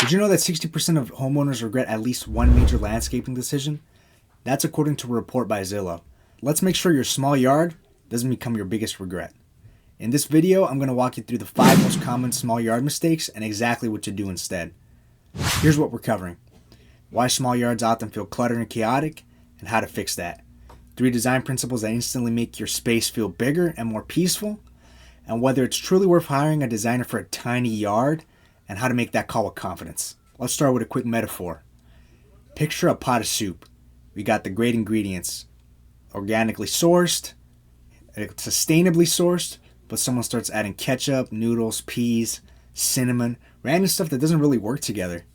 Did you know that 60% of homeowners regret at least one major landscaping decision? That's according to a report by Zillow. Let's make sure your small yard doesn't become your biggest regret. In this video, I'm going to walk you through the 5 most common small yard mistakes and exactly what to do instead. Here's what we're covering: why small yards often feel cluttered and chaotic, and how to fix that. 3 design principles that instantly make your space feel bigger and more peaceful, and whether it's truly worth hiring a designer for a tiny yard, and how to make that call with confidence. Let's start with a quick metaphor. Picture a pot of soup. We got the great ingredients, organically sourced, sustainably sourced, but someone starts adding ketchup, noodles, peas, cinnamon, random stuff that doesn't really work together.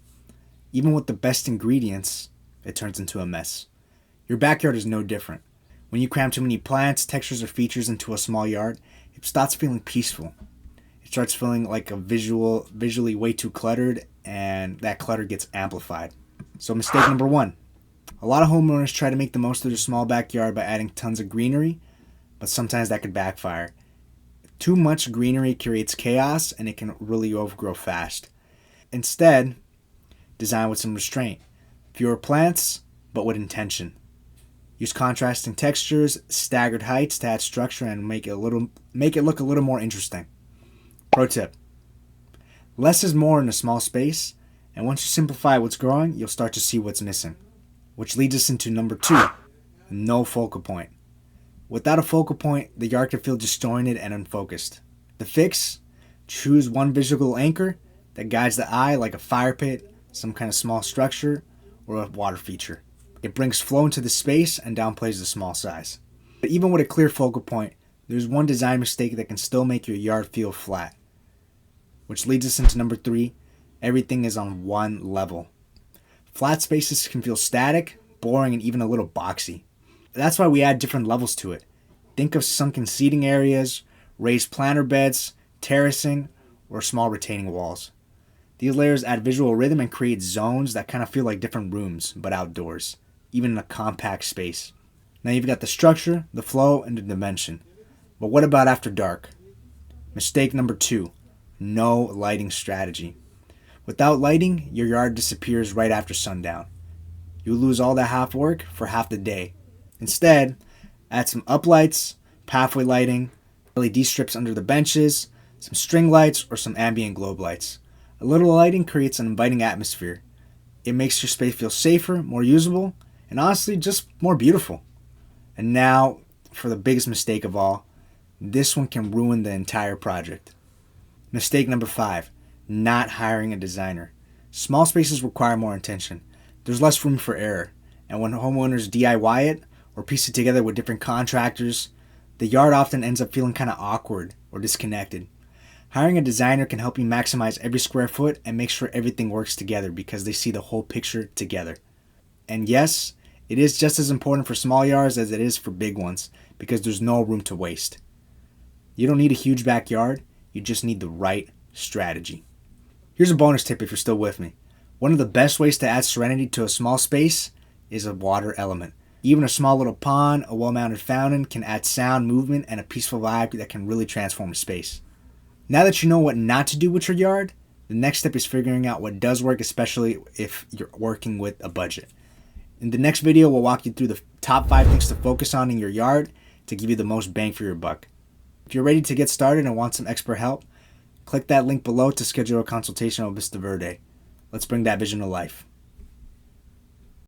Even with the best ingredients, it turns into a mess. Your backyard is no different. When you cram too many plants, textures, or features into a small yard, it starts feeling peaceful. It starts feeling like visually way too cluttered, and that clutter gets amplified. So mistake number 1. A lot of homeowners try to make the most of their small backyard by adding tons of greenery, but sometimes that could backfire. Too much greenery creates chaos, and it can really overgrow fast. Instead, design with some restraint. Fewer plants, but with intention. Use contrasting textures, staggered heights to add structure and make it look a little more interesting. Pro tip: less is more in a small space, and once you simplify what's growing, you'll start to see what's missing. Which leads us into number 2, no focal point. Without a focal point, the yard can feel disjointed and unfocused. The fix: choose one visual anchor that guides the eye, like a fire pit, some kind of small structure, or a water feature. It brings flow into the space and downplays the small size. But even with a clear focal point, there's one design mistake that can still make your yard feel flat. Which leads us into number 3, everything is on one level. Flat spaces can feel static, boring, and even a little boxy. That's why we add different levels to it. Think of sunken seating areas, raised planter beds, terracing, or small retaining walls. These layers add visual rhythm and create zones that kind of feel like different rooms, but outdoors, even in a compact space. Now you've got the structure, the flow, and the dimension. But what about after dark? Mistake number 2, no lighting strategy. Without lighting, your yard disappears right after sundown. You lose all that half work for half the day. Instead, add some uplights, pathway lighting, LED strips under the benches, some string lights, or some ambient globe lights. A little lighting creates an inviting atmosphere. It makes your space feel safer, more usable, and honestly, just more beautiful. And now, for the biggest mistake of all, this one can ruin the entire project. Mistake number 5, not hiring a designer. Small spaces require more attention. There's less room for error, and when homeowners DIY it or piece it together with different contractors, the yard often ends up feeling kind of awkward or disconnected. Hiring a designer can help you maximize every square foot and make sure everything works together because they see the whole picture together. And yes, it is just as important for small yards as it is for big ones because there's no room to waste. You don't need a huge backyard, you just need the right strategy. Here's a bonus tip if you're still with me. One of the best ways to add serenity to a small space is a water element. Even a small little pond, a well-mounted fountain can add sound, movement, and a peaceful vibe that can really transform a space. Now that you know what not to do with your yard, the next step is figuring out what does work, especially if you're working with a budget. In the next video, we'll walk you through the top 5 things to focus on in your yard to give you the most bang for your buck. If you're ready to get started and want some expert help, click that link below to schedule a consultation with Vista Verde. Let's bring that vision to life.